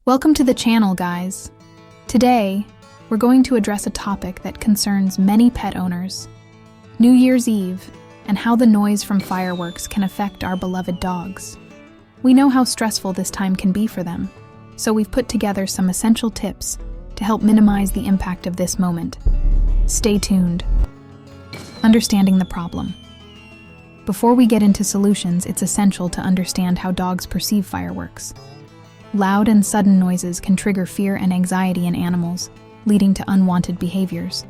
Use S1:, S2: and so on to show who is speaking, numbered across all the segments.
S1: Welcome to the channel, guys. Today, we're going to address a topic that concerns many pet owners: New Year's Eve, and how the noise from fireworks can affect our beloved dogs. We know how stressful this time can be for them, so we've put together some essential tips to help minimize the impact of this moment. Stay tuned. Understanding the problem. Before we get into solutions, it's essential to understand how dogs perceive fireworks. Loud and sudden noises can trigger fear and anxiety in animals, leading to unwanted behaviors.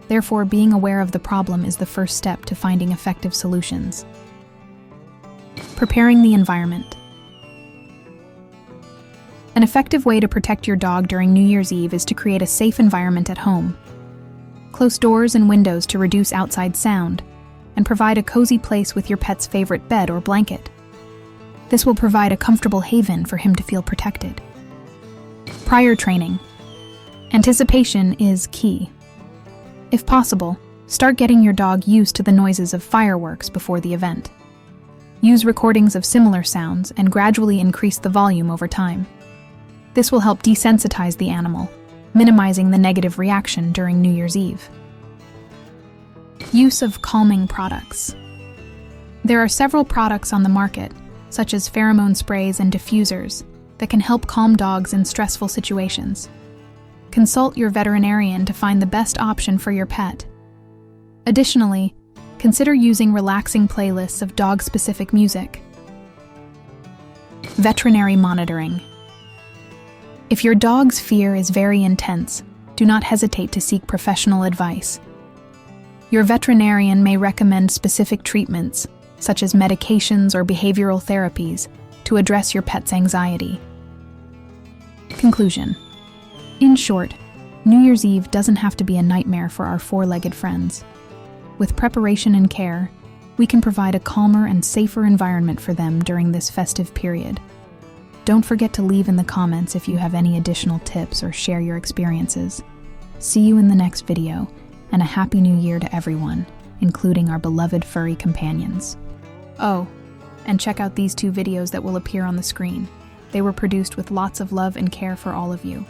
S1: Therefore, being aware of the problem is the first step to finding effective solutions. Preparing the environment. An effective way to protect your dog during New Year's Eve is to create a safe environment at home. Close doors and windows to reduce outside sound, and provide a cozy place with your pet's favorite bed or blanket. This will provide a comfortable haven for him to feel protected. Prior training. Anticipation is key. If possible, start getting your dog used to the noises of fireworks before the event. Use recordings of similar sounds and gradually increase the volume over time. This will help desensitize the animal, minimizing the negative reaction during New Year's Eve. Use of calming products. There are several products on the market, such as pheromone sprays and diffusers, that can help calm dogs in stressful situations. Consult your veterinarian to find the best option for your pet. Additionally, consider using relaxing playlists of dog-specific music. Veterinary monitoring. If your dog's fear is very intense, do not hesitate to seek professional advice. Your veterinarian may recommend specific treatments, such as medications or behavioral therapies, to address your pet's anxiety. Conclusion. In short, New Year's Eve doesn't have to be a nightmare for our four-legged friends. With preparation and care, we can provide a calmer and safer environment for them during this festive period. Don't forget to leave in the comments if you have any additional tips or share your experiences. See you in the next video, and a Happy New Year to everyone, including our beloved furry companions. Oh, and check out these 2 videos that will appear on the screen. They were produced with lots of love and care for all of you.